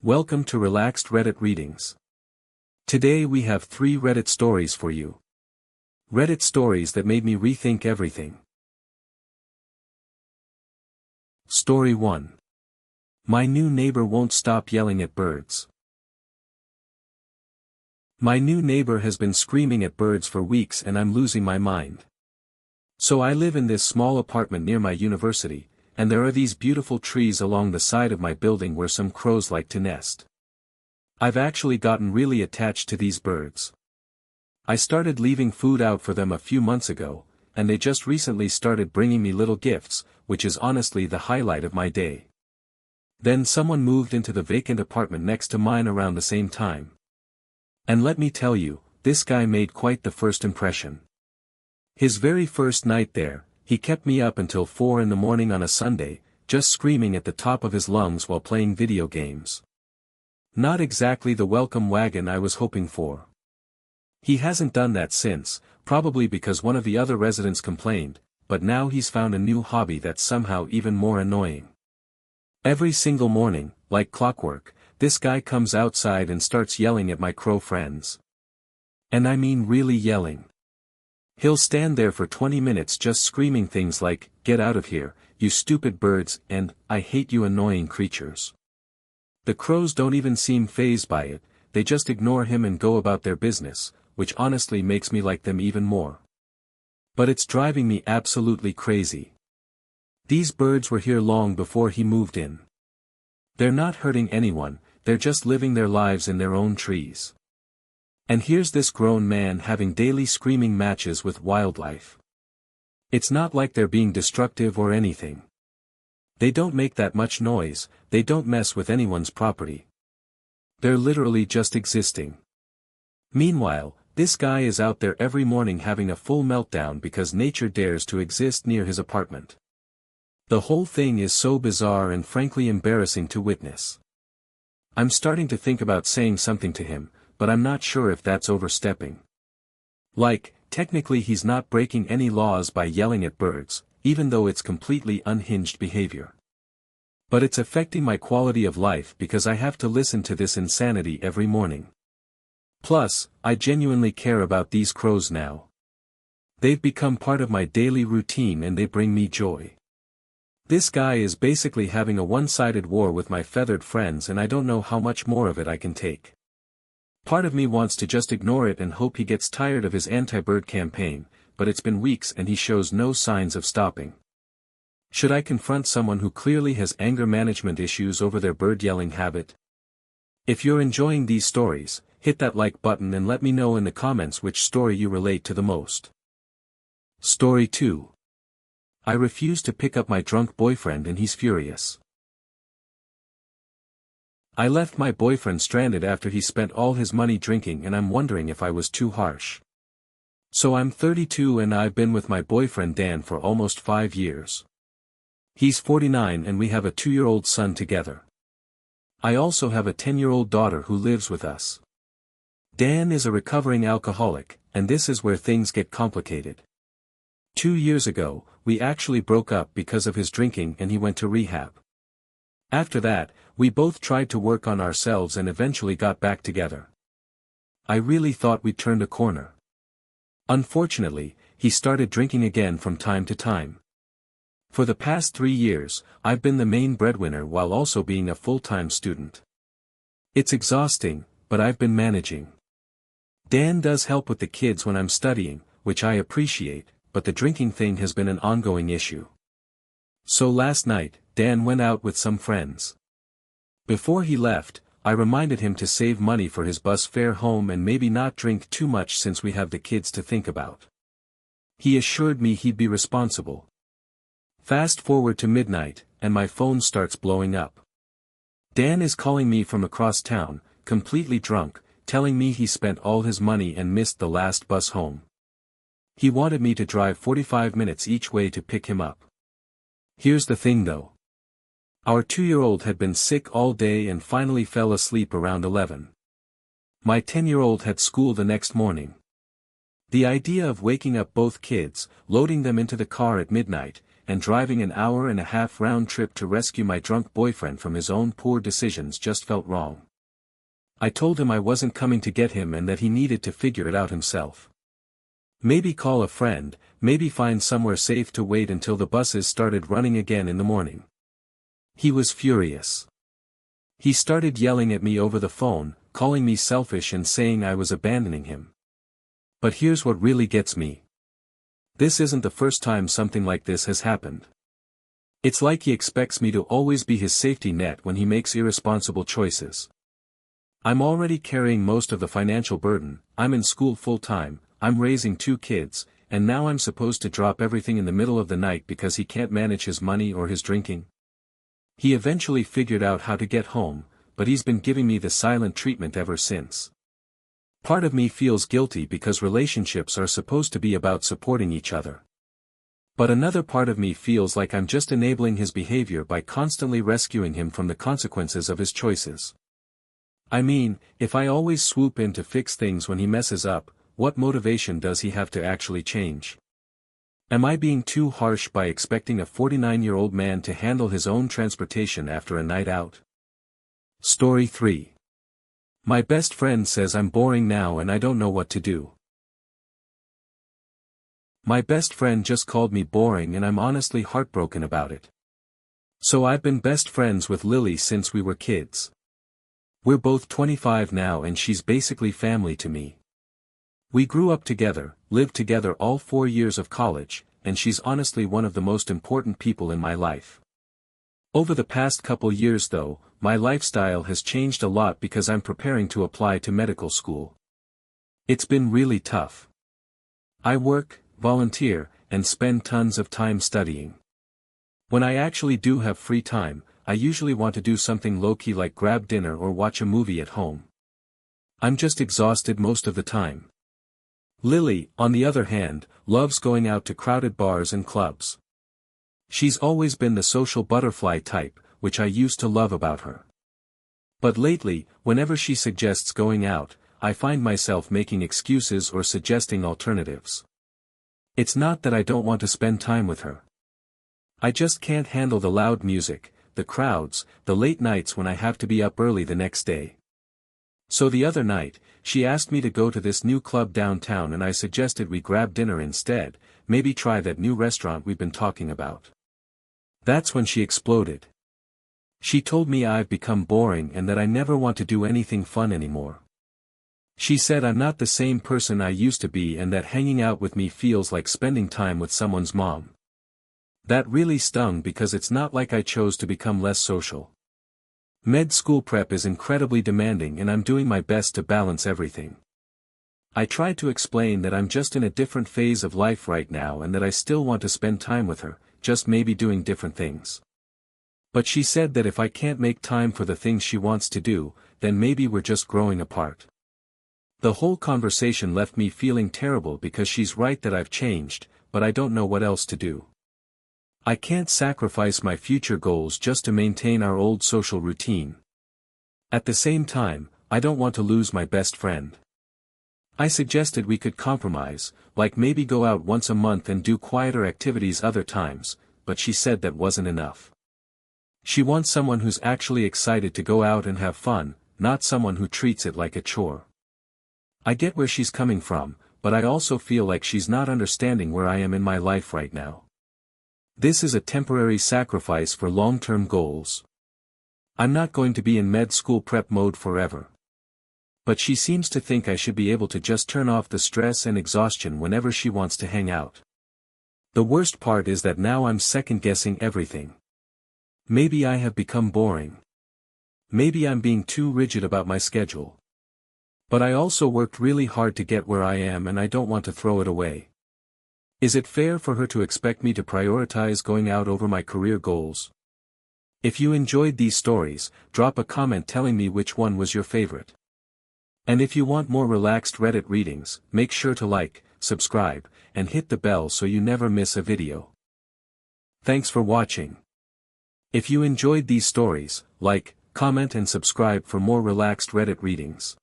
Welcome to Relaxed Reddit Readings. Today we have 3 Reddit stories for you. Reddit stories that made me rethink everything. Story 1. My new neighbor won't stop yelling at birds. My new neighbor has been screaming at birds for weeks and I'm losing my mind. So I live in this small apartment near my university, and there are these beautiful trees along the side of my building where some crows like to nest. I've actually gotten really attached to these birds. I started leaving food out for them a few months ago, and they just recently started bringing me little gifts, which is honestly the highlight of my day. Then someone moved into the vacant apartment next to mine around the same time. And let me tell you, this guy made quite the first impression. His very first night there, he kept me up until 4 in the morning on a Sunday, just screaming at the top of his lungs while playing video games. Not exactly the welcome wagon I was hoping for. He hasn't done that since, probably because one of the other residents complained, but now he's found a new hobby that's somehow even more annoying. Every single morning, like clockwork, this guy comes outside and starts yelling at my crow friends. And I mean really yelling. He'll stand there for 20 minutes just screaming things like, "Get out of here, you stupid birds," and "I hate you annoying creatures." The crows don't even seem fazed by it, they just ignore him and go about their business, which honestly makes me like them even more. But it's driving me absolutely crazy. These birds were here long before he moved in. They're not hurting anyone, they're just living their lives in their own trees. And here's this grown man having daily screaming matches with wildlife. It's not like they're being destructive or anything. They don't make that much noise, they don't mess with anyone's property. They're literally just existing. Meanwhile, this guy is out there every morning having a full meltdown because nature dares to exist near his apartment. The whole thing is so bizarre and frankly embarrassing to witness. I'm starting to think about saying something to him, but I'm not sure if that's overstepping. Like, technically he's not breaking any laws by yelling at birds, even though it's completely unhinged behavior. But it's affecting my quality of life because I have to listen to this insanity every morning. Plus, I genuinely care about these crows now. They've become part of my daily routine and they bring me joy. This guy is basically having a one-sided war with my feathered friends and I don't know how much more of it I can take. Part of me wants to just ignore it and hope he gets tired of his anti-bird campaign, but it's been weeks and he shows no signs of stopping. Should I confront someone who clearly has anger management issues over their bird yelling habit? If you're enjoying these stories, hit that like button and let me know in the comments which story you relate to the most. Story 2. I refuse to pick up my drunk boyfriend and he's furious. I left my boyfriend stranded after he spent all his money drinking and I'm wondering if I was too harsh. So I'm 32 and I've been with my boyfriend Dan for almost 5 years. He's 49 and we have a 2-year-old son together. I also have a 10-year-old daughter who lives with us. Dan is a recovering alcoholic, and this is where things get complicated. 2 years ago, we actually broke up because of his drinking and he went to rehab. After that, we both tried to work on ourselves and eventually got back together. I really thought we'd turned a corner. Unfortunately, he started drinking again from time to time. For the past 3 years, I've been the main breadwinner while also being a full-time student. It's exhausting, but I've been managing. Dan does help with the kids when I'm studying, which I appreciate, but the drinking thing has been an ongoing issue. So last night, Dan went out with some friends. Before he left, I reminded him to save money for his bus fare home and maybe not drink too much since we have the kids to think about. He assured me he'd be responsible. Fast forward to midnight, and my phone starts blowing up. Dan is calling me from across town, completely drunk, telling me he spent all his money and missed the last bus home. He wanted me to drive 45 minutes each way to pick him up. Here's the thing though. Our 2-year-old had been sick all day and finally fell asleep around 11. My 10-year-old had school the next morning. The idea of waking up both kids, loading them into the car at midnight, and driving an hour-and-a-half round trip to rescue my drunk boyfriend from his own poor decisions just felt wrong. I told him I wasn't coming to get him and that he needed to figure it out himself. Maybe call a friend, maybe find somewhere safe to wait until the buses started running again in the morning. He was furious. He started yelling at me over the phone, calling me selfish and saying I was abandoning him. But here's what really gets me. This isn't the first time something like this has happened. It's like he expects me to always be his safety net when he makes irresponsible choices. I'm already carrying most of the financial burden, I'm in school full-time, I'm raising 2 kids, and now I'm supposed to drop everything in the middle of the night because he can't manage his money or his drinking? He eventually figured out how to get home, but he's been giving me the silent treatment ever since. Part of me feels guilty because relationships are supposed to be about supporting each other. But another part of me feels like I'm just enabling his behavior by constantly rescuing him from the consequences of his choices. I mean, if I always swoop in to fix things when he messes up, what motivation does he have to actually change? Am I being too harsh by expecting a 49-year-old man to handle his own transportation after a night out? Story 3. My best friend says I'm boring now and I don't know what to do. My best friend just called me boring and I'm honestly heartbroken about it. So I've been best friends with Lily since we were kids. We're both 25 now and she's basically family to me. We grew up together, lived together all 4 years of college, and she's honestly one of the most important people in my life. Over the past couple years though, my lifestyle has changed a lot because I'm preparing to apply to medical school. It's been really tough. I work, volunteer, and spend tons of time studying. When I actually do have free time, I usually want to do something low-key like grab dinner or watch a movie at home. I'm just exhausted most of the time. Lily, on the other hand, loves going out to crowded bars and clubs. She's always been the social butterfly type, which I used to love about her. But lately, whenever she suggests going out, I find myself making excuses or suggesting alternatives. It's not that I don't want to spend time with her. I just can't handle the loud music, the crowds, the late nights when I have to be up early the next day. So the other night, she asked me to go to this new club downtown and I suggested we grab dinner instead, maybe try that new restaurant we've been talking about. That's when she exploded. She told me I've become boring and that I never want to do anything fun anymore. She said I'm not the same person I used to be and that hanging out with me feels like spending time with someone's mom. That really stung because it's not like I chose to become less social. Med school prep is incredibly demanding and I'm doing my best to balance everything. I tried to explain that I'm just in a different phase of life right now and that I still want to spend time with her, just maybe doing different things. But she said that if I can't make time for the things she wants to do, then maybe we're just growing apart. The whole conversation left me feeling terrible because she's right that I've changed, but I don't know what else to do. I can't sacrifice my future goals just to maintain our old social routine. At the same time, I don't want to lose my best friend. I suggested we could compromise, like maybe go out once a month and do quieter activities other times, but she said that wasn't enough. She wants someone who's actually excited to go out and have fun, not someone who treats it like a chore. I get where she's coming from, but I also feel like she's not understanding where I am in my life right now. This is a temporary sacrifice for long-term goals. I'm not going to be in med school prep mode forever. But she seems to think I should be able to just turn off the stress and exhaustion whenever she wants to hang out. The worst part is that now I'm second-guessing everything. Maybe I have become boring. Maybe I'm being too rigid about my schedule. But I also worked really hard to get where I am and I don't want to throw it away. Is it fair for her to expect me to prioritize going out over my career goals? If you enjoyed these stories, drop a comment telling me which one was your favorite. And if you want more relaxed Reddit readings, make sure to like, subscribe, and hit the bell so you never miss a video. Thanks for watching. If you enjoyed these stories, like, comment and subscribe for more relaxed Reddit readings.